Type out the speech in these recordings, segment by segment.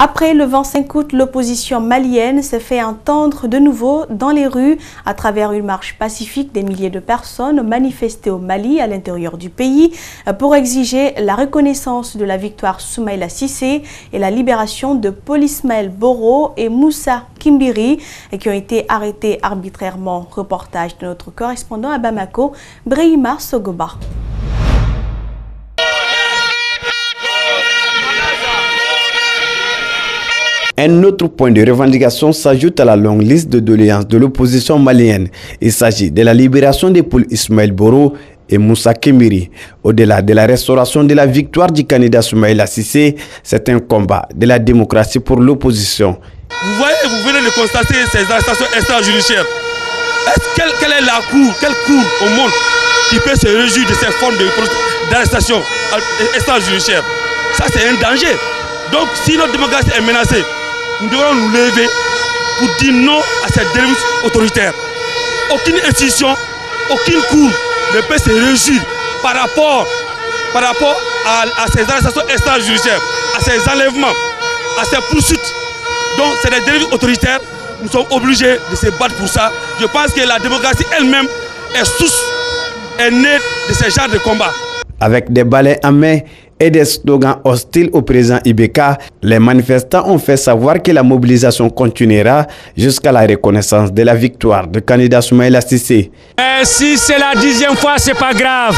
Après le 25 août, l'opposition malienne s'est fait entendre de nouveau dans les rues à travers une marche pacifique. Des milliers de personnes manifestaient au Mali, à l'intérieur du pays, pour exiger la reconnaissance de la victoire Soumaïla Cissé et la libération de Paul Ismaël Boro et Moussa Kimbiri, qui ont été arrêtés arbitrairement. Reportage de notre correspondant à Bamako, Brahima Sogoba. Un autre point de revendication s'ajoute à la longue liste de doléances de l'opposition malienne. Il s'agit de la libération de Paul Ismaël Boro et Moussa Kimbiri. Au-delà de la restauration de la victoire du candidat Soumaïla Cissé, c'est un combat de la démocratie pour l'opposition. Vous voyez, vous venez de constater ces arrestations extrajudiciaires. Quelle est la cour, quelle cour au monde qui peut se réjouir de ces formes d'arrestation extrajudiciaire? Ça, c'est un danger. Donc, si notre démocratie est menacée, nous devons nous lever pour dire non à cette dérive autoritaire. Aucune institution, aucune cour ne peut se réjouir par rapport à ces arrestations extrajudiciaires, à ces enlèvements, à ces poursuites. Donc c'est des dérives autoritaires, nous sommes obligés de se battre pour ça. Je pense que la démocratie elle-même est née de ce genre de combat. Avec des balais en main et des slogans hostiles au président Ibeka, les manifestants ont fait savoir que la mobilisation continuera jusqu'à la reconnaissance de la victoire du candidat Soumaïla Cissé. Si c'est la 10e fois, c'est pas grave.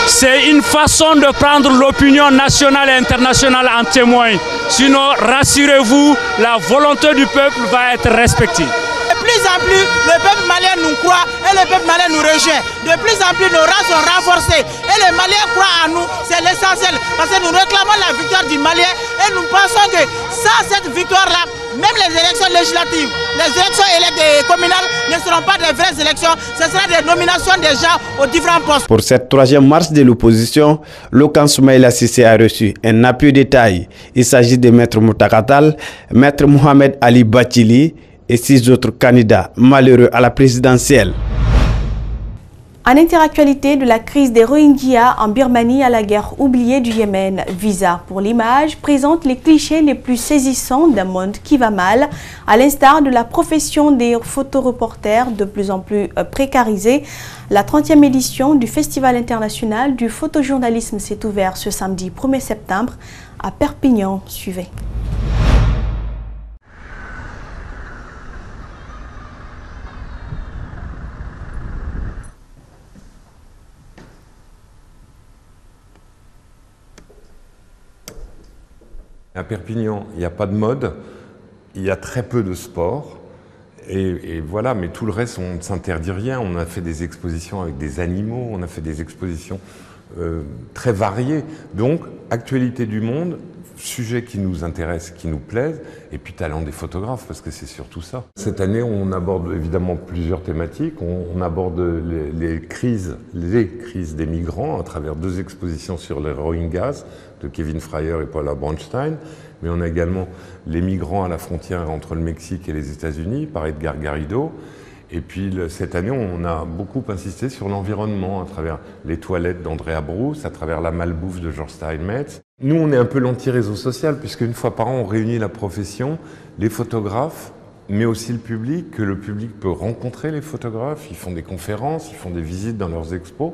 C'est une façon de prendre l'opinion nationale et internationale en témoin. Sinon, rassurez-vous, la volonté du peuple va être respectée. De plus en plus, le peuple malien nous croit et le peuple malien nous rejoint. De plus en plus, nos rangs sont renforcés et les Maliens croient en nous. C'est l'essentiel parce que nous réclamons la victoire du Malien et nous pensons que sans cette victoire-là, même les élections législatives, les élections communales ne seront pas des vraies élections. Ce sera des nominations des gens aux différents postes. Pour cette troisième marche de l'opposition, le camp Soumaïla Cissé a reçu un appui de taille. Il s'agit de Maître Moutakatal, Maître Mohamed Ali Bachili et 6 autres candidats malheureux à la présidentielle. En interactualité de la crise des Rohingyas en Birmanie à la guerre oubliée du Yémen, Visa pour l'image présente les clichés les plus saisissants d'un monde qui va mal, à l'instar de la profession des photoreporters de plus en plus précarisée. La 30e édition du Festival international du photojournalisme s'est ouverte ce samedi 1er septembre à Perpignan. Suivez. À Perpignan, il n'y a pas de mode, il y a très peu de sport, et voilà, mais tout le reste, on ne s'interdit rien. On a fait des expositions avec des animaux, on a fait des expositions très variées. Donc, actualité du monde, sujet qui nous intéresse, qui nous plaise, et puis talent des photographes, parce que c'est surtout ça. Cette année, on aborde évidemment plusieurs thématiques. On aborde les crises des migrants à travers 2 expositions sur les Rohingyas, de Kevin Fryer et Paula Bronstein, mais on a également les migrants à la frontière entre le Mexique et les États-Unis par Edgar Garrido. Et puis cette année, on a beaucoup insisté sur l'environnement à travers les toilettes d'Andrea Bruce, à travers la malbouffe de George Steinmetz. Nous, on est un peu l'anti-réseau social, puisqu'une fois par an, on réunit la profession, les photographes, mais aussi le public, que le public peut rencontrer les photographes. Ils font des conférences, ils font des visites dans leurs expos.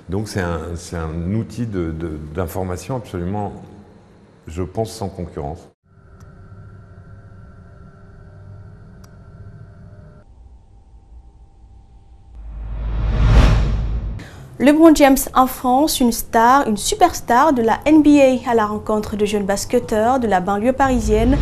Donc c'est un outil d'information absolument, je pense, sans concurrence. LeBron James en France, une superstar de la NBA à la rencontre de jeunes basketteurs de la banlieue parisienne.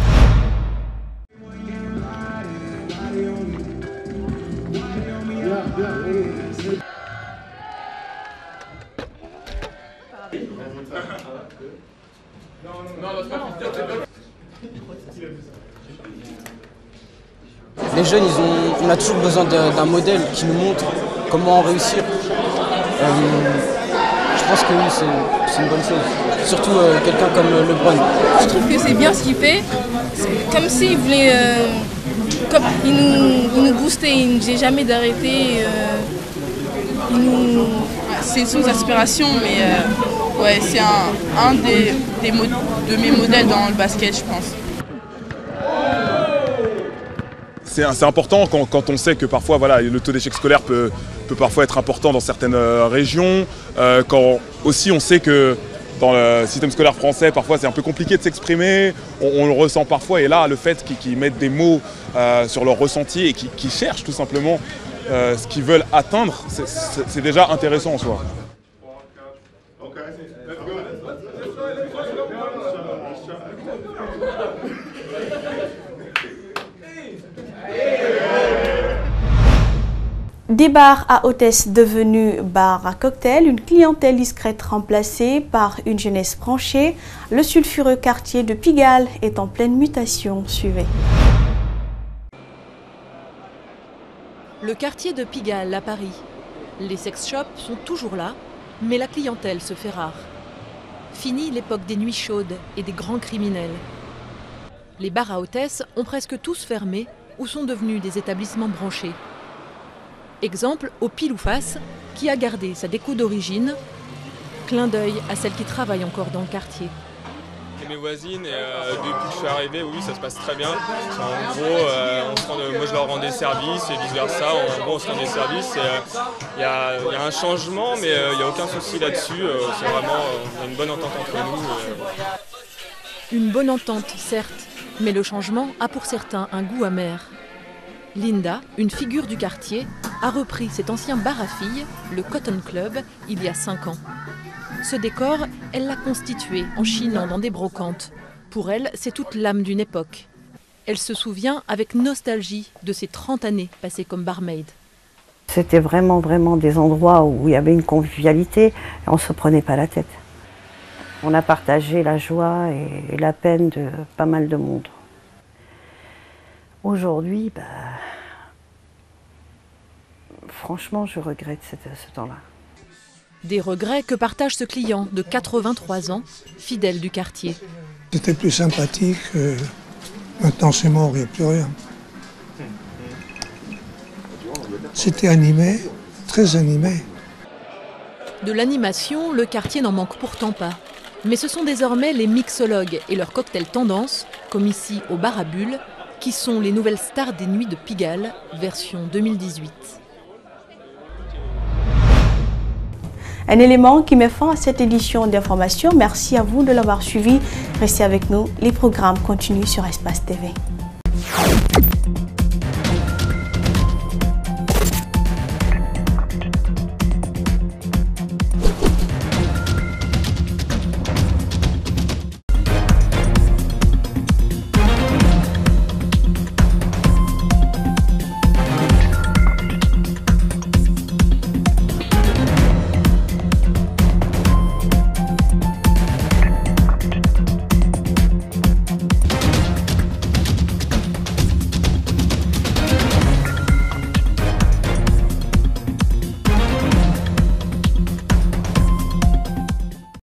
Les jeunes, on a toujours besoin d'un modèle qui nous montre comment réussir. Je pense que oui, c'est une bonne chose. Surtout quelqu'un comme LeBron. Je trouve que c'est bien ce qu'il fait. C'est comme s'il voulait... il nous boostait, il ne disait jamais d'arrêter. C'est sous aspiration, mais ouais, c'est un de mes modèles dans le basket, je pense. c'est important quand on sait que parfois voilà, le taux d'échec scolaire peut parfois être important dans certaines régions, quand aussi on sait que dans le système scolaire français, parfois c'est un peu compliqué de s'exprimer, on le ressent parfois, et là le fait qu'ils mettent des mots sur leur ressenti et qu'ils cherchent tout simplement ce qu'ils veulent atteindre, c'est déjà intéressant en soi. Des bars à hôtesse devenus bars à cocktail, une clientèle discrète remplacée par une jeunesse branchée, le sulfureux quartier de Pigalle est en pleine mutation. Suivez. Le quartier de Pigalle à Paris. Les sex shops sont toujours là, mais la clientèle se fait rare. Fini l'époque des nuits chaudes et des grands criminels. Les bars à hôtesse ont presque tous fermé ou sont devenus des établissements branchés. Exemple au Pile ou Face, qui a gardé sa déco d'origine. Clin d'œil à celles qui travaillent encore dans le quartier. Et mes voisines, depuis que je suis arrivé, oui, ça se passe très bien. En gros, moi je leur rends des services et vice versa. En gros, on se rend des services. Il y a un changement, mais il n'y a aucun souci là-dessus. C'est vraiment une bonne entente entre nous. Une bonne entente, certes, mais le changement a pour certains un goût amer. Linda, une figure du quartier, a repris cet ancien bar à filles, le Cotton Club, il y a 5 ans. Ce décor, elle l'a constitué en chinant dans des brocantes. Pour elle, c'est toute l'âme d'une époque. Elle se souvient avec nostalgie de ses 30 années passées comme barmaid. C'était vraiment des endroits où il y avait une convivialité et on ne se prenait pas la tête. On a partagé la joie et la peine de pas mal de monde. Aujourd'hui, franchement, je regrette ce temps-là. Des regrets que partage ce client de 83 ans, fidèle du quartier. C'était plus sympathique, maintenant c'est mort, il n'y a plus rien. C'était animé, très animé. De l'animation, le quartier n'en manque pourtant pas. Mais ce sont désormais les mixologues et leurs cocktails tendance, comme ici au Bar à Bulles, qui sont les nouvelles stars des nuits de Pigalle, version 2018. Un élément qui met fin à cette édition d'information. Merci à vous de l'avoir suivi. Restez avec nous. Les programmes continuent sur Espace TV.